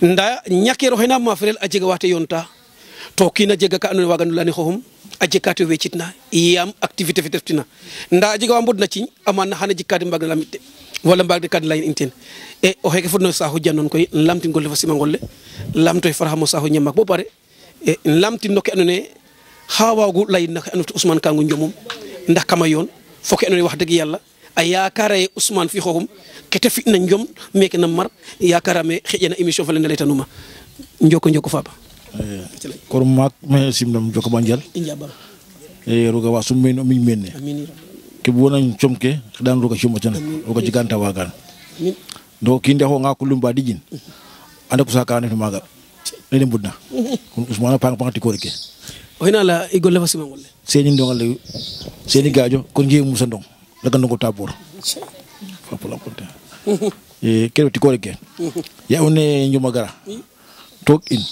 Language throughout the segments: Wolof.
nda ñakero hena ma frel a jega wate yonta to kina jega ka andona waga lani xoxum a jekate wecitna yam activité fe deftina nda a jega wa mbodna ciñ amana xana jikade mbag na lamite wala mbag de kad layin inten e o xeke fodno saxu jannon koy lamtin golle fa sima ngolle lamtoy farahamo saxu ñamak bo pare e lamtin no ke andona xa waagu layin nak ando Ousmane Kangu njomum ndax kama yoon fo ke andona wax deug yalla a yaakaara ye Ousmane fi xoxum kete fi na njom meke na mar yaakaara me xejena émission fa len laytanuma njoko faaba kor mak me simnam joko banjal injaba roga wa summen o min menne amin ke bonan chomke dan roga chuma tan roga jiganta wagan do kinde ho nga kulum ba dijin anda ko sakane fi maga ene budna kun Ousmane pang ti ko reke o hina la igol fa sima ngolle seni ndongal seni gajo ko ngi musa ndong daga ndongo tabor fa pola ponte kero ti ko reke ya one njuma gara tok in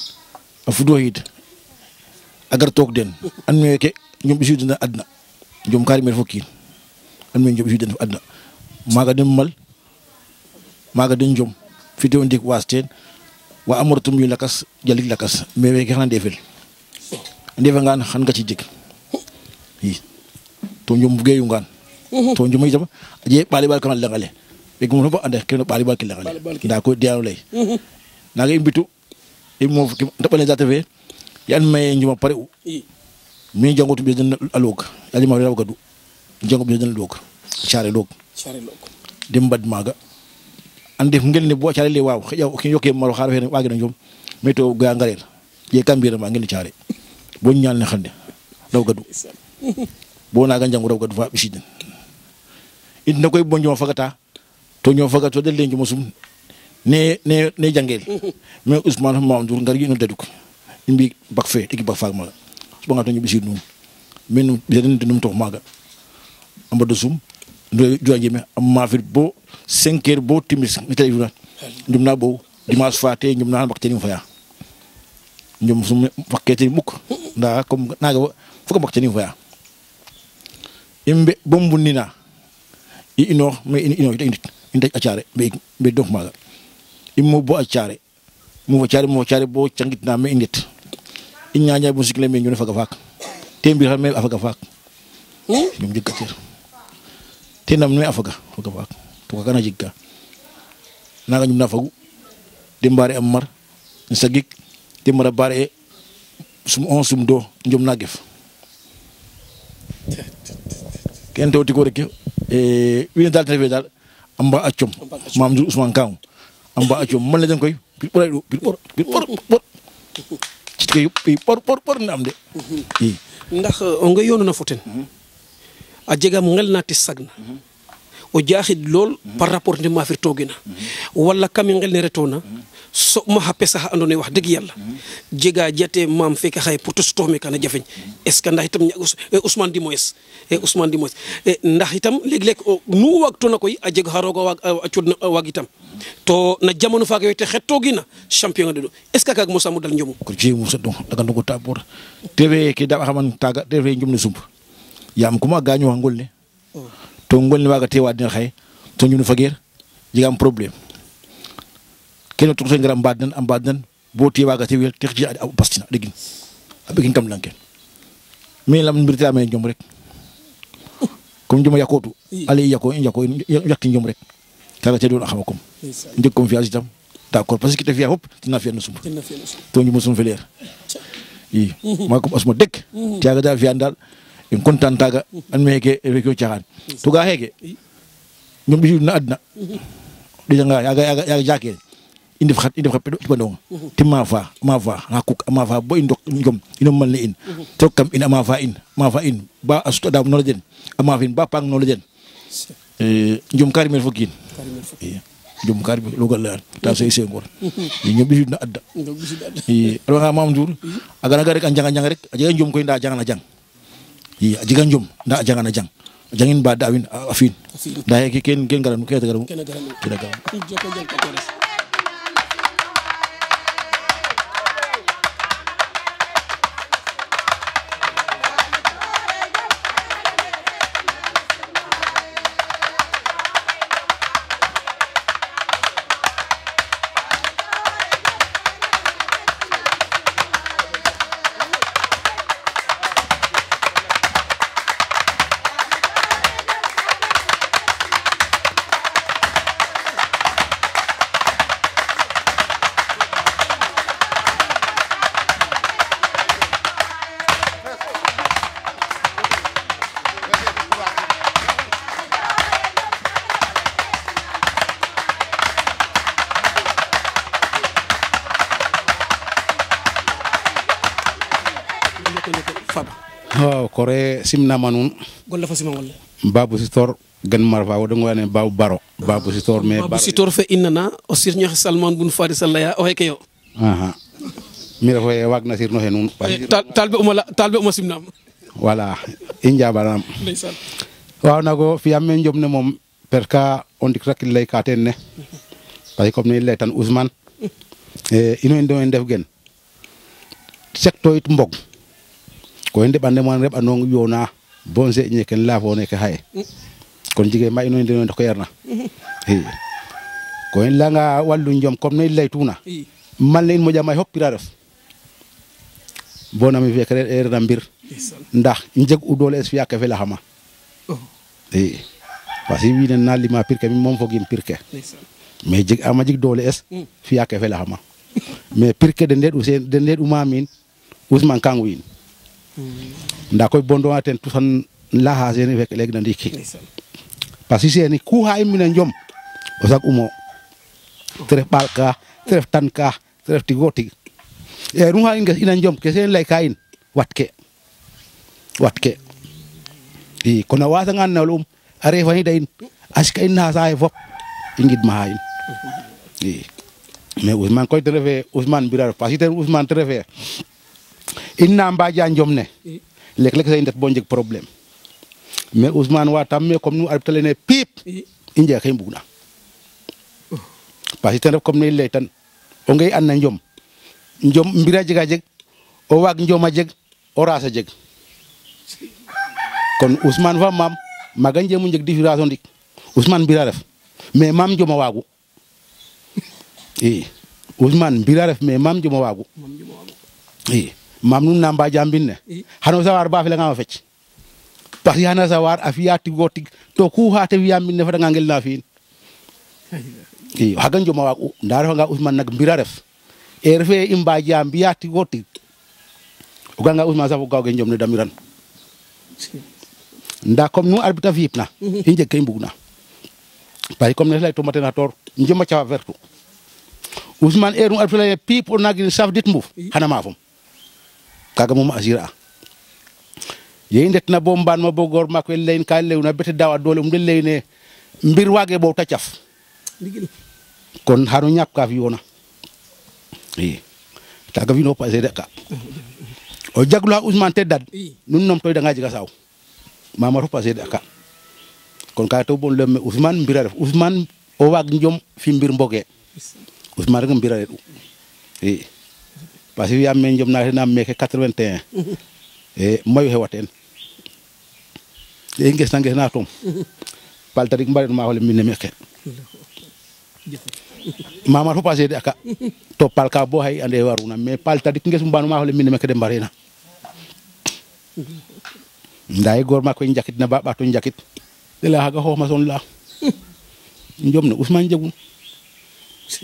afudo hit agar tok den an meke ñom bisu dina adna ñom kari mer fokki an me ñom bisu dina adna maga dem mal maga den jom fideo ndik wasten wa amortum yu lakas jalik lakas me we xana defel ndefa ngan xan nga ci jik yi to ñom geyu ngan to ñom itam je bali bal kan la ngale be gum no ande keno bali bal ki la ngale nda ko diaw lay naga imbitu mo tabale zatave yan may ñuma pare mi jangotu bi den alog ali ma raw gadu jango bi den log chare log dem bad maga ande ngel ne bo chare le waw xejaw ki yokke maro xaro fe wagi na ñom meto ga ngarel je kambira ma ngel chare bo ñal ne xande raw gadu bo naga jango raw gadu fa bisiden it na koy bonjo fagata to ñoo fagato del lenju musum ne jangel mais Ousmane Mamadou ngar yi no deduk imbi bak fe tigi bak faak maga so nga to ñu bisi nun men beden dum to maga amba do sum do joanje me am ma fi bo 5h bo timis ni tay ndum na bo dimanche faté ñum na bak teni faya ñum sum fakete mukk nda comme naga fuko bak teni faya imbe bombu nina ino me ino inde acare be dof maga immo bo acare mo acare bo cangit na me indit inyanya bo sikle me ñu fa ga fak tembi xam me afaga fak ñum jikkatir tenam me afaga fak to ka kana jikka naga ñum na fagu dembare am mar sagik demara bare sum on sum do ñum na gef ken to ti ko rek wi dal teve dal amba accom Mamadou Ousmane Kangu amba accom man la den koy bir por ci por na am de ndax o nga yoonu na foten a jega ngel na ti sagna o jaaxid lool par rapport ni ma fi togina wala kam ngel ne retona so ma ha pesa andone wax deug yalla jega jate mam fek xay pour to stormer kana jafeñ est ce que ndax itam Ousmane di moyes ndax itam leg leg nu waktu na koy a jeg harogo wag a cudna wag itam to na jamono faga yote xetogina champion de do est ce que kag musa mu dal ñomu ko ci musa do daga ndugo tabor tv ki da xaman taga tv ñum ne sump yam kuma gañu ngol ne to ngol ni waga tewa dina xay to ñu fageer jigam problème keno to sen gram badnan am badnan bo ti waga tewel tekji pastina degin abegin kam lanken mais lam mbirta me ñom rek comme juma yakotu ali yako yakti ñom rek kala te do xamakum ndek confiance itam d'accord parce que te fiya hop dina fiya no sum to ñu musun feler yi mako asma dek tiaga dal fiya dal en content taga an meke e ko tiaxan to ga hege ñom bi na adna di nga ya jakel indi xat ci bandong timma fa ma fa hakuk ma fa bo indok ngom ino mal ni in tokam in ma fa in ba asto da no len ama fin ba pang no len njum kari mel fokin njum kari logal la ta sey ngor ñom bisu na adda alo nga mam jour agana rek an janga rek ajiga njum koy nda janga na jang ajiga njum nda janga na jang jangin ba dawin afin da ke ken garan ke garan joko jël ko Faba waaw kore simnama nuun golle fo sima ngolle Babou Sitor gen marfa woɗo ngoyane Babou Baro Babou Sitor mais Babou Sitor fe innana o sirñoxe Salman bun Fadi Sallaya o xeke yo aha mi refo ye waag na sirno xe nuun talbe uma simnam voilà i njaɓanam ndeysaan waaw nago fiyam me njom ne moom parce que o ndik rek lay ka teen ne parce que comme ne i lay tan Ousmane ino i ndoy ndef gen sekto it mbog ko i ndeɓande mo reɓanong yoona bo nse ñeken laafo neke xaye kon jige ma ino i ndoy ko yerna i ko i leyanga wallu njom comme ne i laytuna mal ne in moƴa may fop pira ref bo nami feke rena mbir ndax njeg u doole es fiya ke felaxama i parce que wiin we na lima pir ke mi moom fogim pir ke mais ama jeg doole es fiya ke felaxama mais pir ke den ndeeɗ u mamin Ousmane kang wiin nda koy bo ndona ten tusan laxa sene feke leeg na ndiiki parce que sene ku xa i mbina njom o sag umo te ref ɓaal ka te ref tan ka te ref tigo tig nu xa i nges ina njom ke seen lay ka in wat ke i kon a wasangan na um a refanida in a sika in na saxe fop i ngidmaxa in i mais Ousmane koy te refe Ousmane mbira ref parce que ten Ousmane te refe in na mbaja njom ne lek-lek sa i ndet bo njeg problème mais Ousmane wa tam me comme nu arbitre lene piip i njega ke i mbugna parce que ten ref comme ne i lay tan o ngay an na njom mbira jega jeg o waag njom a jeg o raas a jeg kon Ousmane fa maam maga njemu njeg différence o ndik Ousmane mbira ref mais maam njom a waagu i Ousmane mbira ref mais maam njom a waagu i maam nun na mbaja mbin ne xano sawar ba felangama fecc parce que xana sawar a fiya tigo tig to ku xa te fiya mbin ne fadanga ngel na fi'in i xaga njom a waagu nda refanga Ousmane nak mbira ref e refe i mbaja mbiya tigo tig o ganga Ousmane safo gawge njom ne damiran nda comme nu arbitre fi'ip na i njeg ke i mbugna parce que comme ne leytuma ten xator njom a cafa vertu Ousmane nu arbitre leye piip o nagin saf dit mbuf xana maafum kaga moom a assurer a ye i ndetna bo mbaan ma bo goor maak we leyin ka lewna bete dawa doole de leyne mbir waage bo ta caf kon xano ñaap ka fi'oona i kaga fi'ino passer de ka o jaglu Ousmane te dad nun nom toy danga jega saaw mama ro passer de ka kon ka to bon lemme Ousmane mbira ref Ousmane o waag njom fi mbir mboge Ousmane rek mbira reɗ'u i parce que yaam me njom na xena meke 81 e mayu xewa teen i ngesna tom paltadik mbaret ma xole mine meke mama fo passer de aka to palka bo xay ande waruna mais paltadik nges mbanu ma xole mine meke de mbarena nda ye goor ma koy njakit na ba ɓato njakit de la xaga xoox ma son la njom ne Ousmane jegun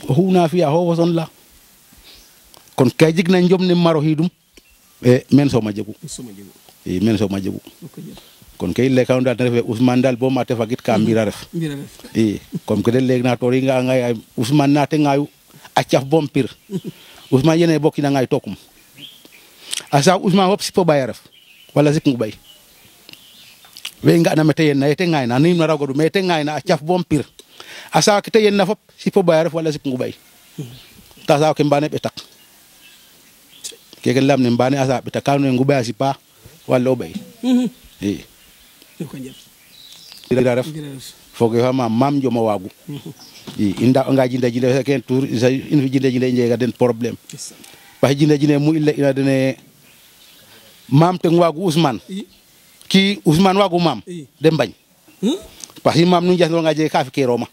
oxu na fi'a xooxo son la kon kay jeg na njom ne maro xidum men sooma jegu i men sooma jegu kon kay leka nda refe Ousmane dal bo mate fagit ka mbira ref i comme que de leg na tori nga ngay Ousmane na te ngayu a caf bom pir Ousmane yene bokina ngay tokum asa Ousmane hop sipo bay ref wala sik ngu bay we nga na mete yen na te ngay na nim na ragodu mete ngay na a caf bom pir asa ke te yen na fop sipo bay ref wala sik ngu bay ta sa ke mbane betak keke lam ne mbane asa beta kanu ngu bay sipa wala o bay i dira ref foge fama mam joma wagu i inda nga jinda ken tour in fi jinda njega den problème parce que jinda mu illa ina dene mam te wagu Ousmane ki Ousmane wagu mam de mbañ parce que mam nu jaslo nga je ka fi ke roma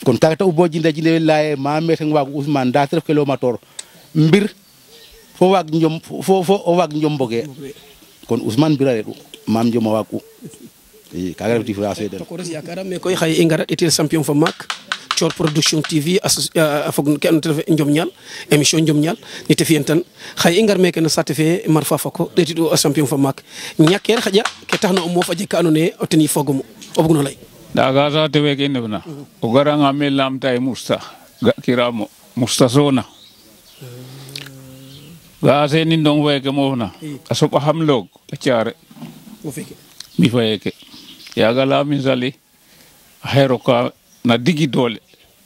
kon ta ta bo jinda laye mam te wagu Ousmane da tref ke lo mator mbir fo wag njom fo o wag njom boge kon Ousmane bira reɗ'u mam njom a waag'u i kaga ref différence den ko res yakara mais koy xaye i ngara etel champion fa maak Thior Production TV a fog ke andoona yee ten ref Njom Ñaal émission Njom Ñaal ne te fi'an tan xaye i ngar meke no saate fe Marfa Fako ɗeetiidu a champion fa maak ñakeer xaƴa ke taxna o moof a jeg ka andoona yee o ten fogum o bug no lay nda ga saate feke i ndefna o garanga me laamta ye Mousta ga'kiraam o Mousta Sona ga seni ndong weke mofna a soɓa xam loog a caare mo feke mi fayeke yaga Lamin Sali a xay roka na digi doole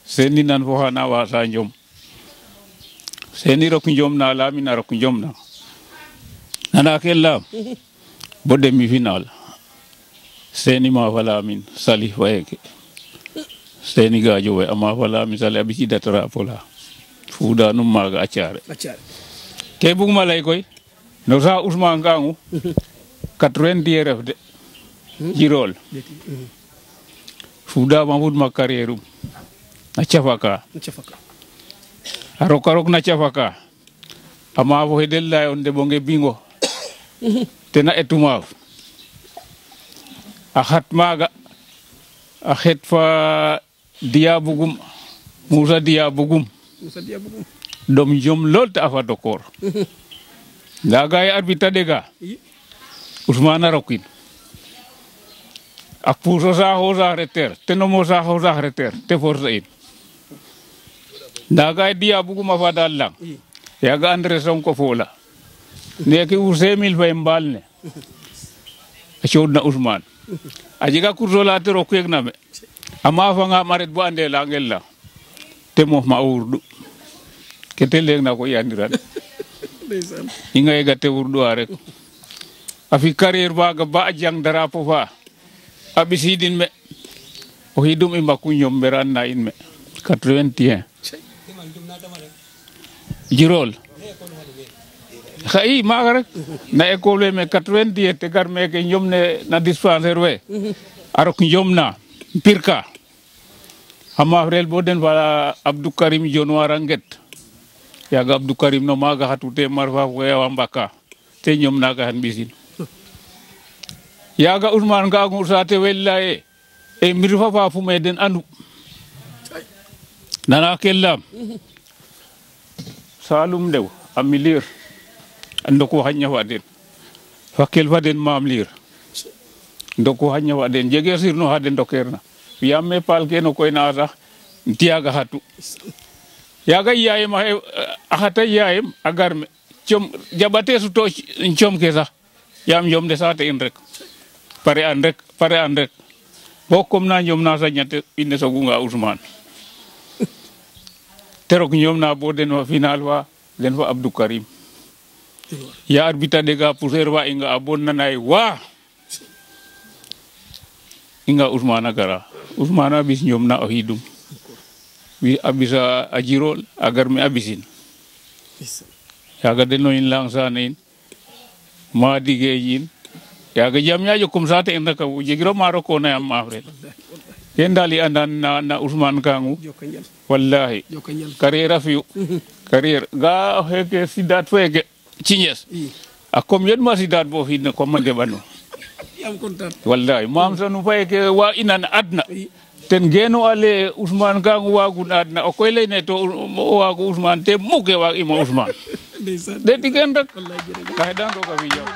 seni nan fo xana wasa njom seni rok njom na Lamin a rok njom na nana ke lam bo demi final seni ma fa Lamin Sali fayeke seni gajo we ama fa Lamin Sali a ɓisida drapeau la fuda num maga a caare ke buguma lay koy no sa Ousmane Gangu 90 ref de jirol fuda ma fudma carrière um na cafaka a roka rok na cafaka ama fo hedel layon de bonge bingo tena etu maaf a xat maga a xet fa diya bugum Moussa diya bugum dom jom lol te afa dokor nda gaay arbitre dega Ousmane a rokin a puso sa reter te no mo sa reter te force in nda gaay diya bugum afa dal lang yaga André Sonko fola neki u 5000 fay mbal ne a codna Ousmane a jega kursola te rokek na me ama fa nga maret bo ande la ngel la te mo ma wurdu kete leg na ko yandiran inga yega te wurdu rek a fi carrière baga ba jang drapeau fa a bisidin me o hidum i mbaku ñom beran na in me 81 jirol xay maga rek na école me 90 te gar meke ñom ne na dispensaire we arok ñom na pirka hama frel bo den fa Abdou Karim Jonwara nget yaga Abdou Karim no maga hatute marfa ko yawa mbaka te ñom naga han bisin yaga Ousmane Gangu sate wellaye e mbir fa fu meden andu nana kellam salum lew amilir ndoko hanya waden fakel waden mamlir ndoko hanya waden jege sirno haden dokerna yamme palke no koy na sax tiaga hatu yaga yaayem a hata yaayem agar me com jabate su to com ke sax yam jom de sate in rek pare an rek bokom na ñom na sa ñate inde so gunga Ousmane terok ñom na bo den wa final wa den fa Abdou Karim ya arbitre dega pousser wa inga abon nanay wa inga Ousmane gara Ousmane bis ñom na o hidum wi abisa a jirol agar me abisin yaga den no in lang sa nin ma dige yin yaga jam ñaajo comme ça te en rek jegiro maro ko na am afre yen dali andan na Ousmane Gangu wallahi carrière fi carrière ga heke sidat feke cignes a comme yed ma sidat bo fi ne comme de banu am content wallahi mam sanu feke wa inan adna ten geno ale Ousmane Gangu wagun adna o koy lay ne to wagu Ousmane te muke wa ima Ousmane de digen rek wallahi jere kay dan ko ka fi jaw